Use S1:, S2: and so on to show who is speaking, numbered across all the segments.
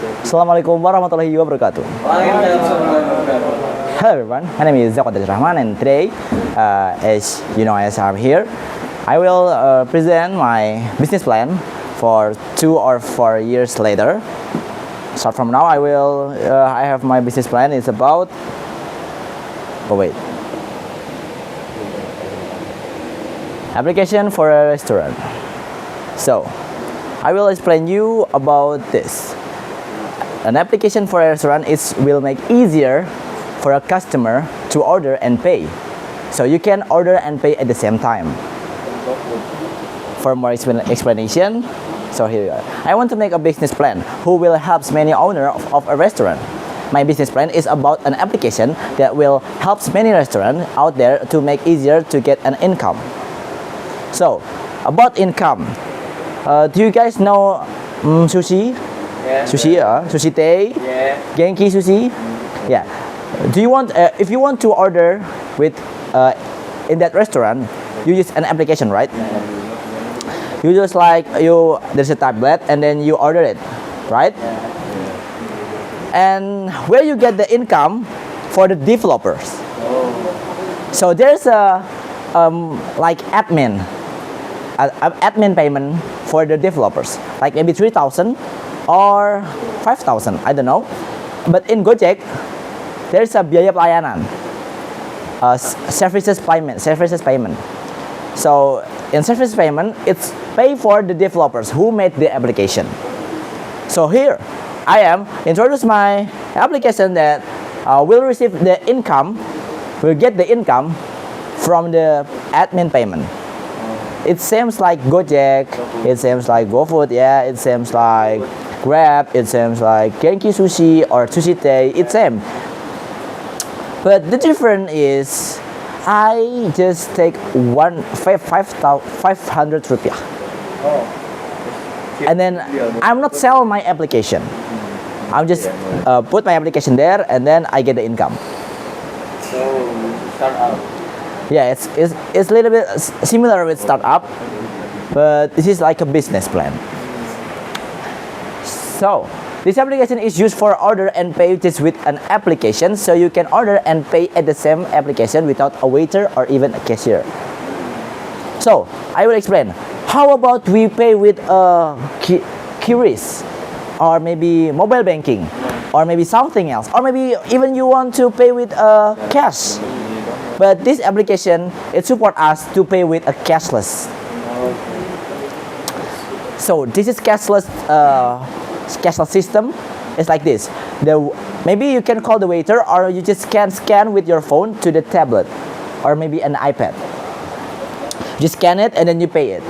S1: Assalamualaikum warahmatullahi wabarakatuh. Hello everyone, my name is Dzakwan Rachman, and today, as you know, as I'm here, I will present my business plan for 2 or 4 years later. Start from now, I have my business plan. It's about, application for a restaurant. So, I will explain you about this. An application for a restaurant will make easier for a customer to order and pay. So you can order and pay at the same time. For more explanation, so here you are. I want to make a business plan who will help many owners of a restaurant. My business plan is about an application that will help many restaurants out there to make easier to get an income. So, about income, do you guys know sushi?
S2: Yeah.
S1: Sushi Tei?
S2: Yeah.
S1: Genki Sushi? Yeah. Do you want, if you want to order with in that restaurant, you use an application, right? You just there's a tablet and then you order it, right? And where you get the income for the developers. So there's a admin payment for the developers, like maybe 3,000 or 5,000, I don't know. But in Gojek, there's a biaya pelayanan, services payment. So in service payment, it's pay for the developers who made the application. So here, I am introduce my application that will receive the income, will get the income from the admin payment. It seems like Gojek, it seems like GoFood, yeah, it seems like Grab, it seems like Genki Sushi or Sushi Tei, it's same. But the difference is, I just take 500 rupiah. And then I'm not sell my application. I'm just put my application there and then I get the income.
S2: So, start out.
S1: Yeah, it's a little bit similar with startup, but this is like a business plan. So, this application is used for order and pay just with an application, so you can order and pay at the same application without a waiter or even a cashier. So, I will explain. How about we pay with QRIS, or maybe mobile banking, or maybe something else, or maybe even you want to pay with cash. But this application, it supports us to pay with a cashless. So this is cashless system. It's like this. Maybe you can call the waiter, or you just can scan with your phone to the tablet, or maybe an iPad. You scan it and then you pay it.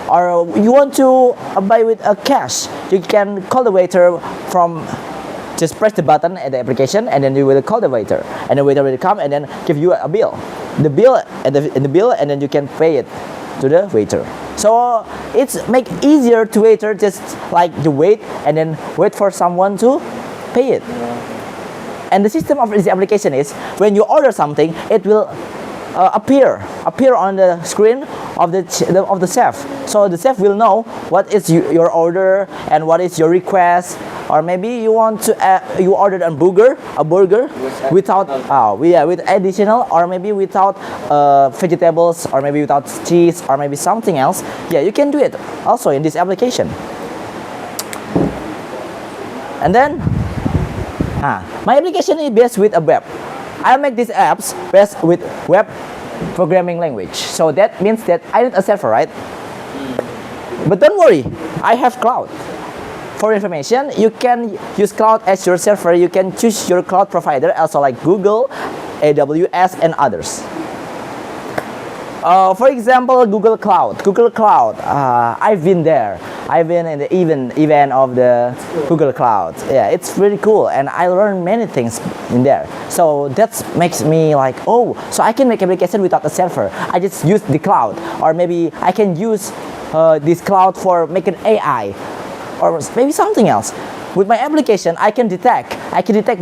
S1: Or you want to buy with a cash, you can call the waiter from. Just press the button at the application and then you will call the waiter, and the waiter will come and then give you a bill. The bill and then you can pay it to the waiter. So it's make easier to waiter just like to wait and then wait for someone to pay it. And the system of this application is when you order something, it will appear on the screen of the chef. So the chef will know what is your order and what is your request. Or maybe you want to you ordered a burger without with additional, or maybe without vegetables, or maybe without cheese, or maybe something else. Yeah, you can do it also in this application. And then my application is based with a web. I make these apps based with web programming language. So that means that I need a server, right? But don't worry, I have cloud. For information, you can use cloud as your server. You can choose your cloud provider, also like Google, AWS, and others. For example, Google Cloud. I've been there. I've been in the event of the Google Cloud. Yeah, it's really cool, and I learned many things in there. So that makes me like, oh, so I can make application without a server. I just use the cloud, or maybe I can use this cloud for making AI. Or maybe something else. With my application, I can detect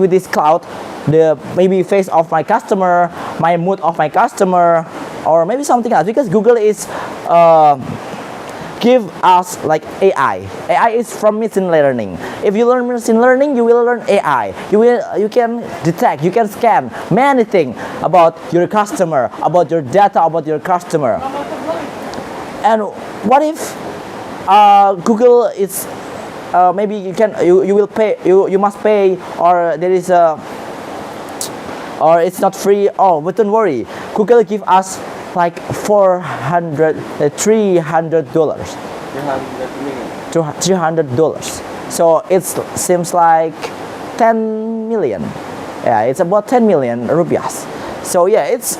S1: with this cloud the maybe face of my customer, my mood of my customer, or maybe something else. Because Google is give us like AI. AI is from machine learning. If you learn machine learning, you will learn AI. You can detect, you can scan many things about your customer, about your data, about your customer. And what if Google is maybe you will pay, you must pay, or there is a, or it's not free. Oh, but don't worry, Google give us like $300 $300. So it seems like 10 million. Yeah, it's about 10 million rupiahs. So yeah, it's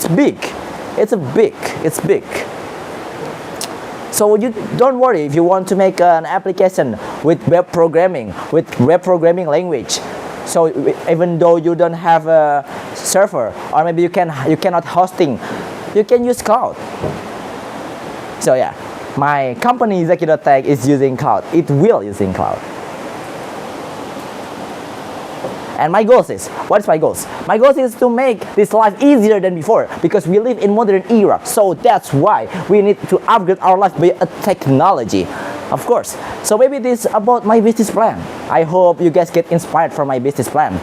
S1: big. It's big. So you don't worry if you want to make an application with web programming language. So even though you don't have a server, or maybe you cannot hosting, you can use cloud. So yeah, my company Tech is using cloud. It will using cloud. And my goals is, what is my goals? My goals is to make this life easier than before, because we live in modern era. So that's why we need to upgrade our life by a technology, of course. So maybe this about my business plan. I hope you guys get inspired from my business plan.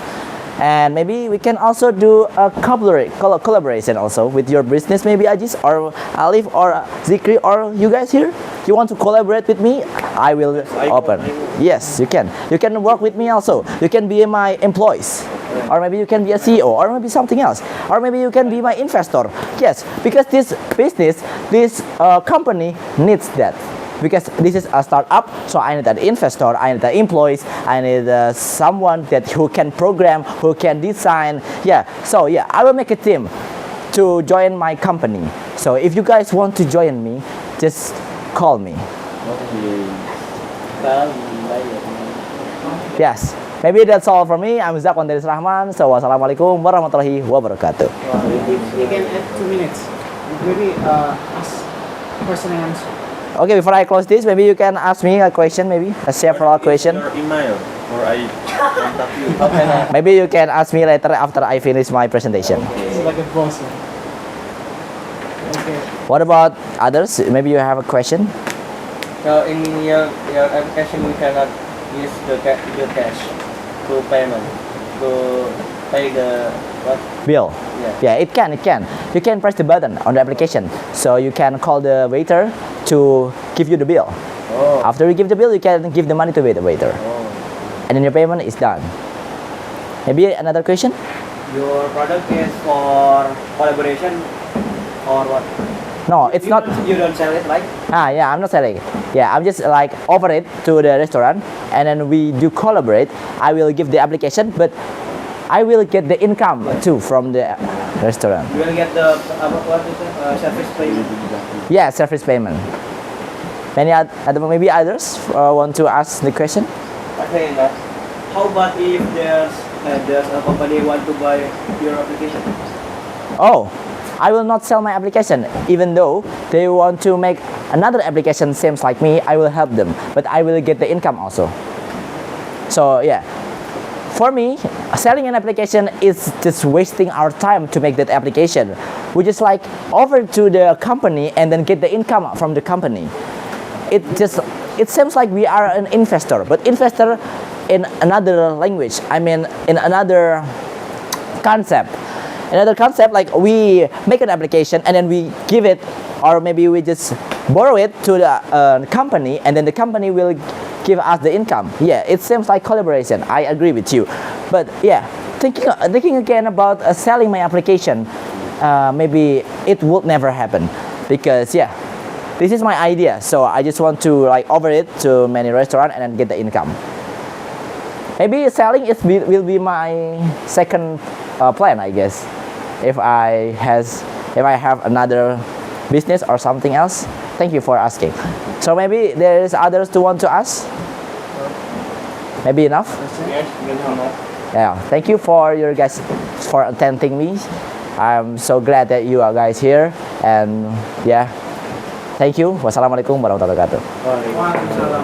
S1: And maybe we can also do a collaboration also with your business, maybe Ajis or Alif or Zikri or you guys here. You want to collaborate with me? I will open. Yes, you can. You can work with me also. You can be my employees. Or maybe you can be a CEO, or maybe something else. Or maybe you can be my investor. Yes, because this business, this company needs that. Because this is a startup, so I need an investor, I need the employees, I need someone who can program, who can design. Yeah, so yeah, I will make a team to join my company. So if you guys want to join me, just call me. Yes, maybe that's all from me. I'm Dzakwan Daris Rachman. So wassalamualaikum warahmatullahi wabarakatuh.
S3: You can add 2 minutes. Maybe ask question and answer.
S1: Okay, before I close this, maybe you can ask me a question, maybe a several question.
S2: Your email, or I contact you. Okay.
S1: Maybe you can ask me later after I finish my presentation.
S3: It's like a boss. Okay.
S1: What about others? Maybe you have a question?
S2: So in your application, we cannot use the cash to payment to pay the what?
S1: Bill.
S2: Yeah.
S1: Yeah, it can. You can press the button on the application, so you can call the waiter to give you the bill.
S2: Oh.
S1: After you give the bill, you can give the money to the waiter,
S2: Oh.
S1: and then your payment is done. Maybe another question?
S2: Your product is for collaboration or what?
S1: No, it's not.
S2: You don't sell it like?
S1: Yeah, I'm not selling. Yeah, I'm just like offer it to the restaurant, and then we do collaborate. I will give the application, but I will get the income too from the restaurant.
S2: You will get the what is it? Service payment.
S1: Yeah, service payment. Maybe others want to ask the question?
S2: Okay, how about if there's a company want to buy your application?
S1: Oh, I will not sell my application. Even though they want to make another application same like me, I will help them, but I will get the income also. So yeah, for me, selling an application is just wasting our time to make that application. We just like offer to the company and then get the income from the company. It seems like we are an investor, but investor in another language. I mean, in another concept. Another concept, like we make an application and then we give it, or maybe we just borrow it to the company, and then the company will give us the income. Yeah, it seems like collaboration. I agree with you. But yeah, thinking again about selling my application, maybe it would never happen, because yeah, this is my idea. So I just want to like offer it to many restaurants and then get the income. Maybe selling will be my second plan, I guess. If I have another business or something else. Thank you for asking. So maybe there is others to want to ask. Maybe enough. Yeah. Thank you for your guys for attending me. I'm so glad that you are guys here, and yeah. Thank you. Wassalamualaikum warahmatullahi wabarakatuh.
S3: Waalaikumsalam.